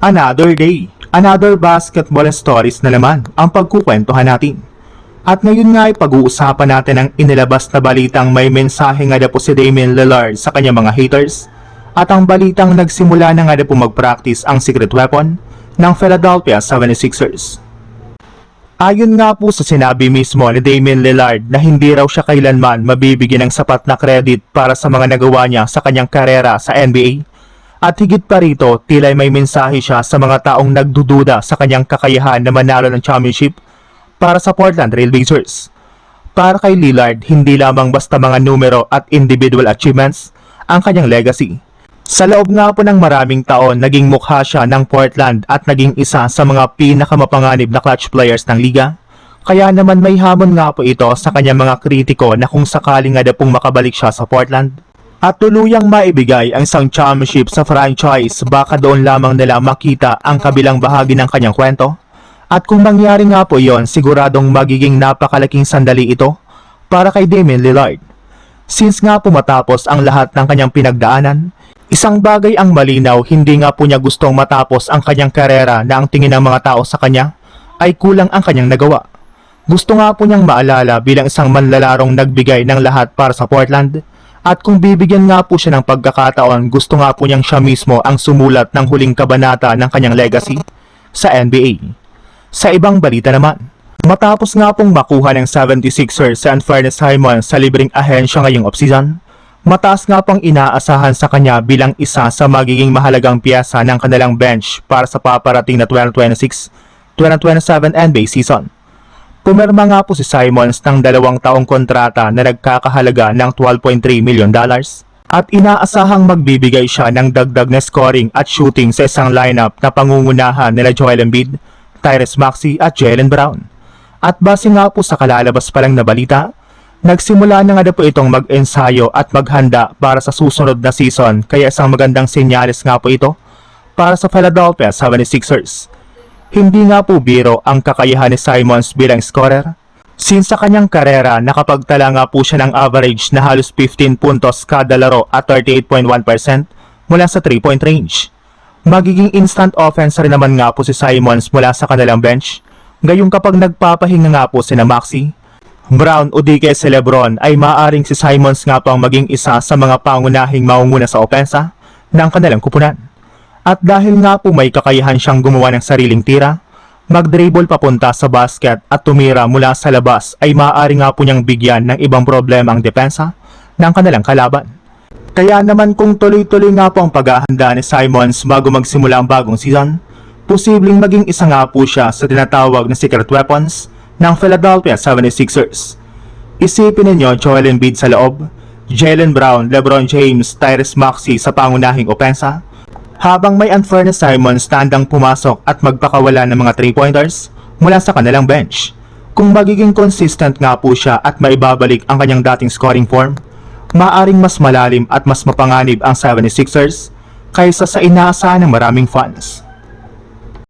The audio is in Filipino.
Another day, another basketball stories na naman ang pagkukwentuhan natin. At ngayon nga ay pag-uusapan natin ang inilabas na balitang may mensahe nga na po si Damian Lillard sa kanyang mga haters at ang balitang nagsimula na nga na po mag-practice ang secret weapon ng Philadelphia 76ers. Ayon nga po sa sinabi mismo ni Damian Lillard na hindi raw siya kailanman mabibigyan ng sapat na credit para sa mga nagawa niya sa kanyang karera sa NBA. At higit pa rito, tila may mensahe siya sa mga taong nagdududa sa kanyang kakayahan na manalo ng championship para sa Portland Trail Blazers. Para kay Lillard, hindi lamang basta mga numero at individual achievements ang kanyang legacy. Sa loob nga po ng maraming taon, naging mukha siya ng Portland at naging isa sa mga pinakamapanganib na clutch players ng liga. Kaya naman may hamon nga po ito sa kanyang mga kritiko na kung sakaling nga na pong makabalik siya sa Portland at tuluyang maibigay ang isang championship sa franchise, baka doon lamang nila makita ang kabilang bahagi ng kanyang kwento. At kung mangyari nga po yon, siguradong magiging napakalaking sandali ito para kay Damian Lillard. Since nga po matapos ang lahat ng kanyang pinagdaanan, isang bagay ang malinaw, hindi nga po niya gustong matapos ang kanyang karera na ang tingin ng mga tao sa kanya ay kulang ang kanyang nagawa. Gusto nga po niyang maalala bilang isang manlalarong nagbigay ng lahat para sa Portland. At kung bibigyan nga po siya ng pagkakataon, gusto nga po niyang siya mismo ang sumulat ng huling kabanata ng kanyang legacy sa NBA. Sa ibang balita naman, matapos nga pong makuha ng 76ers si Anfernee Simons sa libreng ahensya ngayong offseason, mataas nga pong inaasahan sa kanya bilang isa sa magiging mahalagang piyesa ng kanilang bench para sa paparating na 2026-2027 NBA season. Pumirma nga po si Simons ng 2 taong kontrata na nagkakahalaga ng $12.3 million at inaasahang magbibigay siya ng dagdag na scoring at shooting sa isang lineup na pangungunahan nila Joel Embiid, Tyrese Maxey at Jaylen Brown. At base nga po sa kalalabas pa lang na balita, nagsimula na nga po itong mag-ensayo at maghanda para sa susunod na season, kaya isang magandang senyales nga po ito para sa Philadelphia 76ers. Hindi nga po biro ang kakayahan ni Simons bilang scorer. Since sa kanyang karera, nakapagtala nga po siya ng average na halos 15 puntos kada laro at 38.1% mula sa 3-point range. Magiging instant offense rin naman nga po si Simons mula sa kanilang bench. Gayong kapag nagpapahinga nga po sina Maxey, Brown o di kaya si LeBron, ay maaaring si Simons nga po ang maging isa sa mga pangunahing maunguna sa opensa ng kanilang kupunan. At dahil nga po may kakayahan siyang gumawa ng sariling tira, mag-dribble papunta sa basket at tumira mula sa labas, ay maaari nga po niyang bigyan ng ibang problema ang depensa ng kanilang kalaban. Kaya naman kung tuloy-tuloy nga po ang paghahanda ni Simons bago magsimula ang bagong season, posibleng maging isa nga po siya sa tinatawag na secret weapons ng Philadelphia 76ers. Isipin ninyo Joel Embiid sa loob, Jaylen Brown, LeBron James, Tyrese Maxey sa pangunahing opensa, habang may Anfernee Simons tandang pumasok at magpakawala ng mga 3-pointers mula sa kanilang bench. Kung magiging consistent nga po siya at maibabalik ang kanyang dating scoring form, maaring mas malalim at mas mapanganib ang 76ers kaysa sa inaasahan ng maraming fans.